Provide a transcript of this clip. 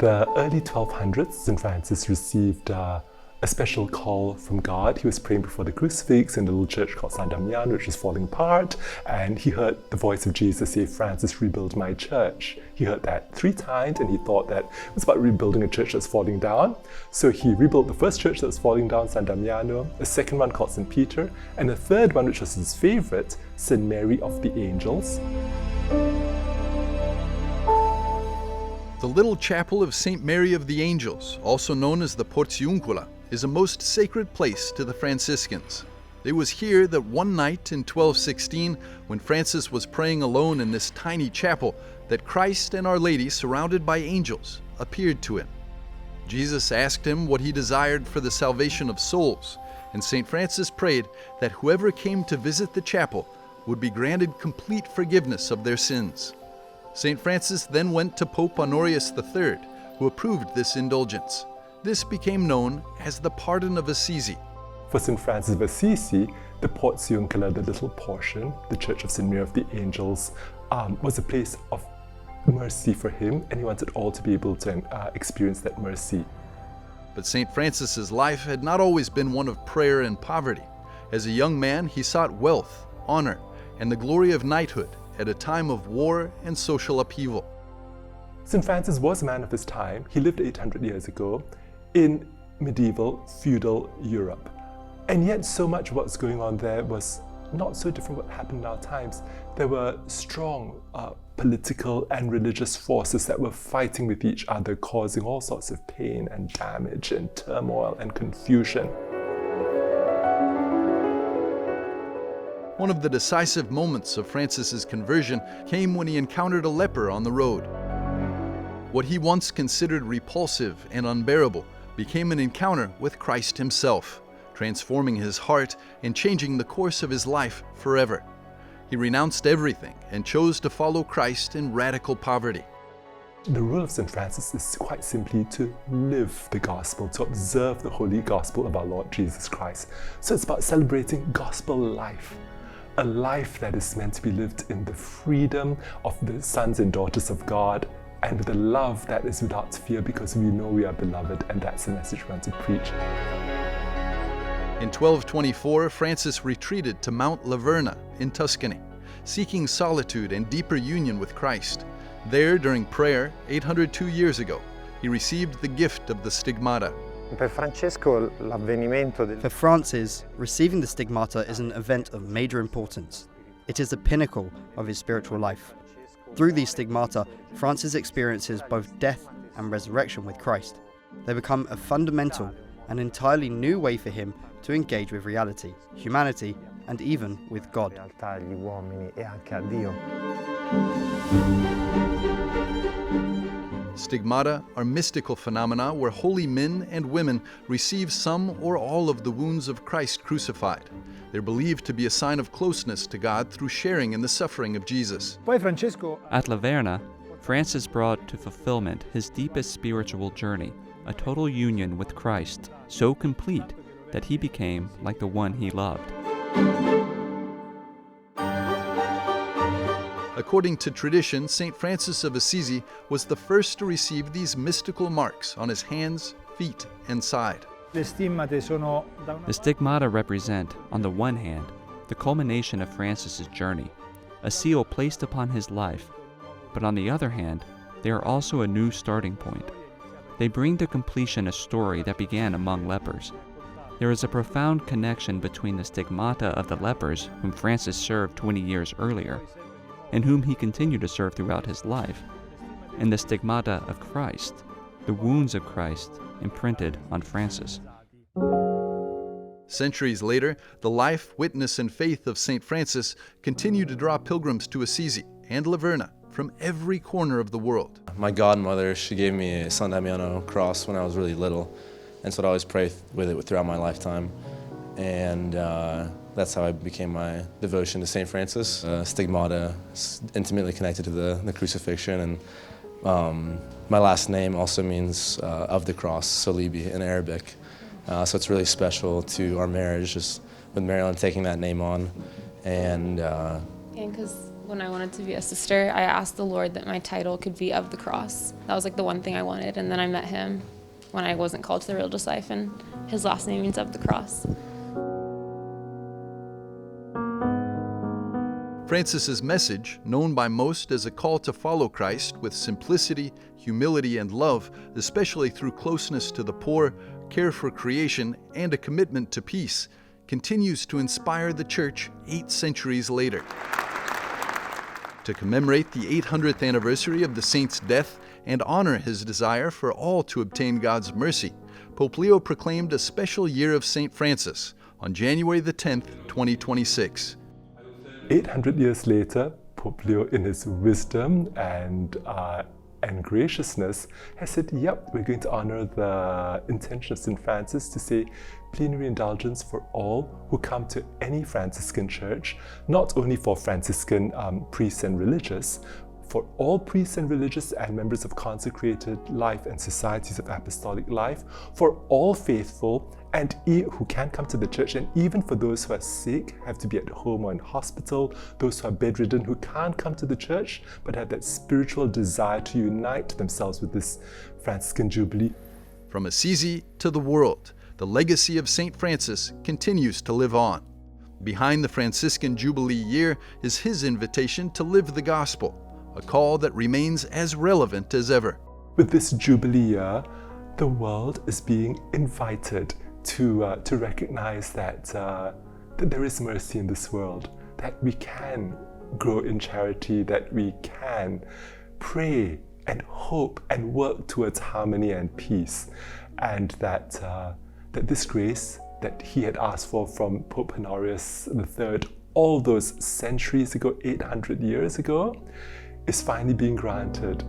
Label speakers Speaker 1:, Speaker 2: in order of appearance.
Speaker 1: the early 1200s, St. Francis received a special call from God. He was praying before the crucifix in a little church called San Damiano, which was falling apart, and he heard the voice of Jesus say, "Francis, rebuild my church." He heard that 3 times, and he thought that it was about rebuilding a church that's falling down. So he rebuilt the first church that was falling down, San Damiano, a second one called St. Peter, and a third one, which was his favorite, St. Mary of the Angels.
Speaker 2: The little chapel of St. Mary of the Angels, also known as the Portiuncula, is a most sacred place to the Franciscans. It was here that one night in 1216, when Francis was praying alone in this tiny chapel, that Christ and Our Lady, surrounded by angels, appeared to him. Jesus asked him what he desired for the salvation of souls, and St. Francis prayed that whoever came to visit the chapel would be granted complete forgiveness of their sins. St. Francis then went to Pope Honorius III, who approved this indulgence. This became known as the Pardon of Assisi.
Speaker 1: For St. Francis of Assisi, the Portiuncula, the little portion, the Church of St. Mary of the Angels, was a place of mercy for him, and he wanted all to be able to experience that mercy.
Speaker 2: But St. Francis's life had not always been one of prayer and poverty. As a young man, he sought wealth, honor, and the glory of knighthood at a time of war and social upheaval.
Speaker 1: St. Francis was a man of his time. He lived 800 years ago in medieval feudal Europe. And yet so much of what's going on there was not so different from what happened in our times. There were strong political and religious forces that were fighting with each other, causing all sorts of pain and damage and turmoil and confusion.
Speaker 2: One of the decisive moments of Francis's conversion came when he encountered a leper on the road. What he once considered repulsive and unbearable became an encounter with Christ himself, transforming his heart and changing the course of his life forever. He renounced everything and chose to follow Christ in radical poverty.
Speaker 1: The rule of St. Francis is quite simply to live the gospel, to observe the holy gospel of our Lord Jesus Christ. So it's about celebrating gospel life, a life that is meant to be lived in the freedom of the sons and daughters of God, and with a love that is without fear, because we know we are beloved, and that's the message we want to preach.
Speaker 2: In 1224, Francis retreated to Mount Verna in Tuscany, seeking solitude and deeper union with Christ. There, during prayer, 802 years ago, he received the gift of the stigmata.
Speaker 3: For Francis, receiving the stigmata is an event of major importance. It is the pinnacle of his spiritual life. Through these stigmata, Francis experiences both death and resurrection with Christ. They become a fundamental and entirely new way for him to engage with reality, humanity, and even with God.
Speaker 2: Stigmata are mystical phenomena where holy men and women receive some or all of the wounds of Christ crucified. They're believed to be a sign of closeness to God through sharing in the suffering of Jesus.
Speaker 4: At La Verna, Francis brought to fulfillment his deepest spiritual journey, a total union with Christ, so complete that he became like the one he loved.
Speaker 2: According to tradition, St. Francis of Assisi was the first to receive these mystical marks on his hands, feet, and side.
Speaker 4: The stigmata represent, on the one hand, the culmination of Francis's journey, a seal placed upon his life, but on the other hand, they are also a new starting point. They bring to completion a story that began among lepers. There is a profound connection between the stigmata of the lepers whom Francis served 20 years earlier, and whom he continued to serve throughout his life, and the stigmata of Christ, the wounds of Christ imprinted on Francis.
Speaker 2: Centuries later, the life, witness, and faith of St. Francis continue to draw pilgrims to Assisi and La Verna from every corner of the world.
Speaker 5: My godmother, she gave me a San Damiano cross when I was really little, and so I'd always pray with it throughout my lifetime. And that's how I became my devotion to St. Francis. Stigmata is intimately connected to the crucifixion, and my last name also means of the cross, Solibi in Arabic. So it's really special to our marriage, just with Marilyn taking that name on. And
Speaker 6: because When I wanted to be a sister, I asked the Lord that my title could be of the cross. That was like the one thing I wanted, and then I met him when I wasn't called to the religious life, and his last name means of the cross.
Speaker 2: Francis's message, known by most as a call to follow Christ with simplicity, humility, and love, especially through closeness to the poor, care for creation, and a commitment to peace, continues to inspire the Church 8 centuries later. To commemorate the 800th anniversary of the saint's death and honor his desire for all to obtain God's mercy, Pope Leo proclaimed a special year of St. Francis on January the 10th, 2026.
Speaker 1: 800 years later, Pope Leo, in his wisdom and graciousness, has said, yep, we're going to honor the intention of St. Francis to say plenary indulgence for all who come to any Franciscan church, not only for Franciscan priests and religious, for all priests and religious and members of consecrated life and societies of apostolic life, for all faithful and who can't come to the church, and even for those who are sick, have to be at home or in hospital, those who are bedridden, who can't come to the church, but have that spiritual desire to unite themselves with this Franciscan Jubilee.
Speaker 2: From Assisi to the world, the legacy of St. Francis continues to live on. Behind the Franciscan Jubilee year is his invitation to live the gospel, a call that remains as relevant as ever.
Speaker 1: With this Jubilee year, the world is being invited to recognize that there is mercy in this world, that we can grow in charity, that we can pray and hope and work towards harmony and peace, and that this grace that he had asked for from Pope Honorius III all those centuries ago, 800 years ago, is finally being granted